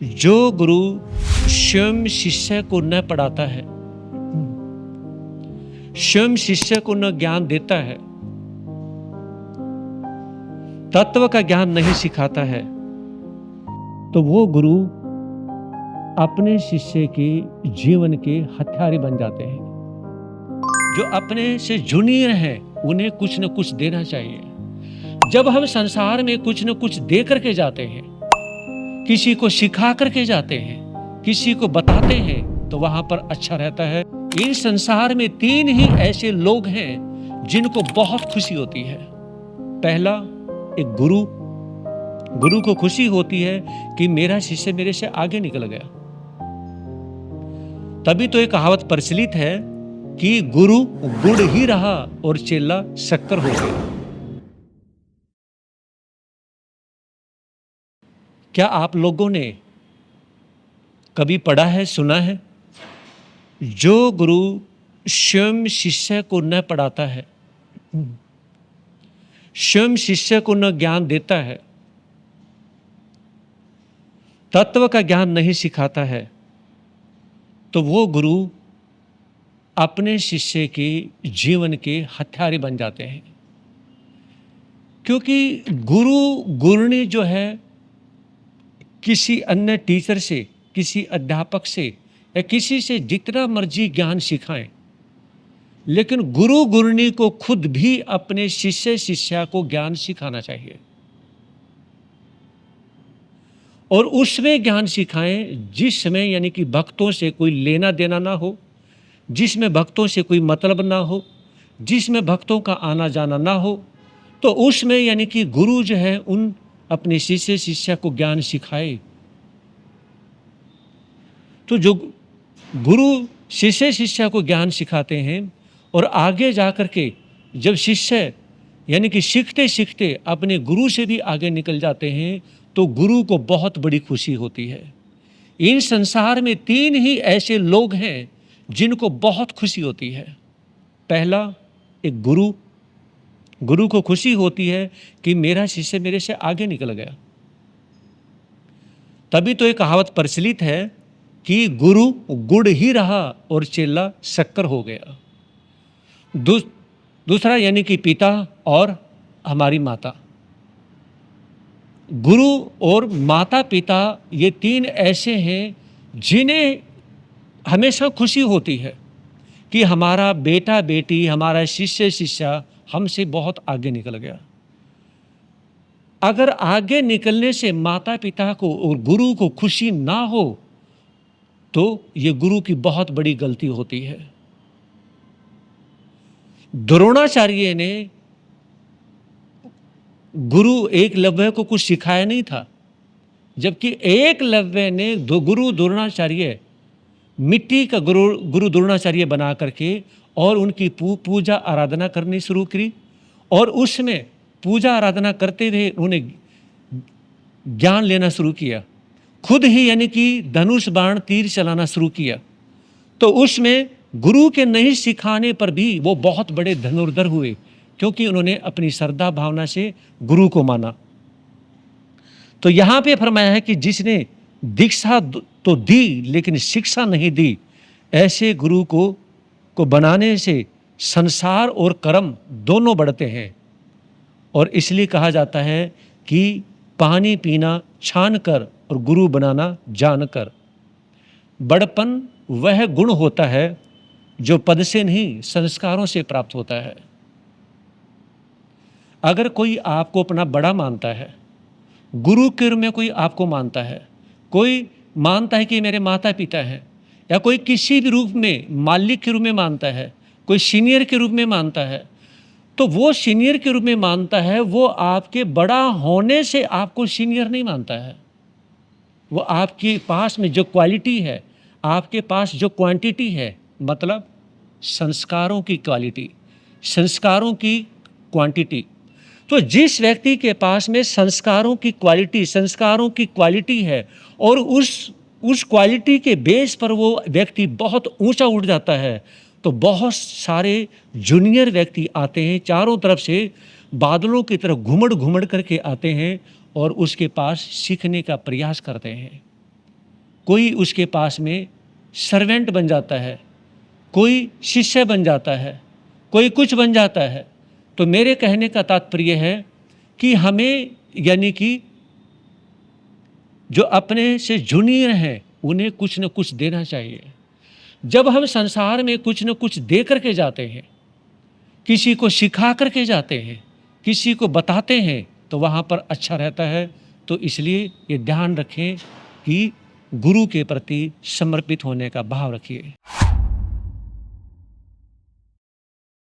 जो गुरु स्वयं शिष्य को न पढ़ाता है, स्वयं शिष्य को न ज्ञान देता है, तत्व का ज्ञान नहीं सिखाता है, तो वो गुरु अपने शिष्य के जीवन के हत्यारे बन जाते हैं। जो अपने से जूनियर हैं उन्हें कुछ न कुछ देना चाहिए। जब हम संसार में कुछ न कुछ दे करके जाते हैं, किसी को सिखा करके जाते हैं, किसी को बताते हैं, तो वहां पर अच्छा रहता है। इस संसार में तीन ही ऐसे लोग हैं जिनको बहुत खुशी होती है। पहला, एक गुरु। गुरु को खुशी होती है कि मेरा शिष्य मेरे से आगे निकल गया। तभी तो एक कहावत प्रचलित है कि गुरु गुड़ ही रहा और चेला शक्कर हो गया। क्या आप लोगों ने कभी पढ़ा है, सुना है, जो गुरु स्वयं शिष्य को न पढ़ाता है, स्वयं शिष्य को न ज्ञान देता है, तत्व का ज्ञान नहीं सिखाता है, तो वो गुरु अपने शिष्य के जीवन के हत्यारे बन जाते हैं। क्योंकि गुरुनी जो है, किसी अन्य टीचर से, किसी अध्यापक से या किसी से जितना मर्जी ज्ञान सिखाएं, लेकिन गुरु गुरुनी को खुद भी अपने शिष्य शिष्या को ज्ञान सिखाना चाहिए और उसमें ज्ञान सिखाएं जिसमें यानी कि भक्तों से कोई लेना देना ना हो, जिसमें भक्तों से कोई मतलब ना हो, जिसमें भक्तों का आना जाना ना हो, तो उसमें यानी कि गुरु जो है उन अपने शिष्य शिष्या को ज्ञान सिखाए। तो जो गुरु शिष्य शिष्या को ज्ञान सिखाते हैं और आगे जा कर के जब शिष्य यानी कि सीखते सीखते अपने गुरु से भी आगे निकल जाते हैं, तो गुरु को बहुत बड़ी खुशी होती है। इन संसार में तीन ही ऐसे लोग हैं जिनको बहुत खुशी होती है। पहला, एक गुरु। गुरु को खुशी होती है कि मेरा शिष्य मेरे से आगे निकल गया। तभी तो एक कहावत प्रचलित है कि गुरु गुड़ ही रहा और चेला शक्कर हो गया। दूसरा यानी कि पिता और हमारी माता। गुरु और माता पिता ये तीन ऐसे हैं जिन्हें हमेशा खुशी होती है कि हमारा बेटा बेटी, हमारा शिष्य शिष्या हमसे बहुत आगे निकल गया। अगर आगे निकलने से माता पिता को और गुरु को खुशी ना हो, तो ये गुरु की बहुत बड़ी गलती होती है। द्रोणाचार्य ने गुरु एकलव्य को कुछ सिखाया नहीं था, जबकि एकलव्य ने गुरु द्रोणाचार्य मिट्टी का गुरु द्रोणाचार्य बना करके और उनकी पूजा आराधना करनी शुरू की और उसमें पूजा आराधना करते हुए उन्हें ज्ञान लेना शुरू किया। खुद ही यानी कि धनुष बाण तीर चलाना शुरू किया। तो उसमें गुरु के नहीं सिखाने पर भी वो बहुत बड़े धनुर्धर हुए, क्योंकि उन्होंने अपनी श्रद्धा भावना से गुरु को माना। तो यहाँ पे फरमाया है कि जिसने दीक्षा तो दी लेकिन शिक्षा नहीं दी, ऐसे गुरु को बनाने से संसार और कर्म दोनों बढ़ते हैं। और इसलिए कहा जाता है कि पानी पीना छान कर और गुरु बनाना जान कर। बड़पन वह गुण होता है जो पद से नहीं संस्कारों से प्राप्त होता है। अगर कोई आपको अपना बड़ा मानता है, गुरु के रूप में कोई आपको मानता है, कोई मानता है कि मेरे माता पिता हैं, या कोई किसी भी रूप में मालिक के रूप में मानता है, कोई सीनियर के रूप में मानता है, तो वो सीनियर के रूप में मानता है, वो आपके बड़ा होने से आपको सीनियर नहीं मानता है। वो आपके पास में जो क्वालिटी है, आपके पास जो क्वांटिटी है, मतलब संस्कारों की क्वालिटी, संस्कारों की क्वांटिटी। तो जिस व्यक्ति के पास में संस्कारों की क्वालिटी है और उस क्वालिटी के बेस पर वो व्यक्ति बहुत ऊंचा उठ जाता है, तो बहुत सारे जूनियर व्यक्ति आते हैं, चारों तरफ से बादलों की तरफ घुमड़ घुमड़ करके आते हैं और उसके पास सीखने का प्रयास करते हैं। कोई उसके पास में सर्वेंट बन जाता है, कोई शिष्य बन जाता है, कोई कुछ बन जाता है। तो मेरे कहने का तात्पर्य है कि हमें यानी कि जो अपने से जूनियर हैं उन्हें कुछ न कुछ देना चाहिए। जब हम संसार में कुछ न कुछ दे करके जाते हैं, किसी को सिखा करके जाते हैं, किसी को बताते हैं, तो वहाँ पर अच्छा रहता है। तो इसलिए ये ध्यान रखें कि गुरु के प्रति समर्पित होने का भाव रखिए।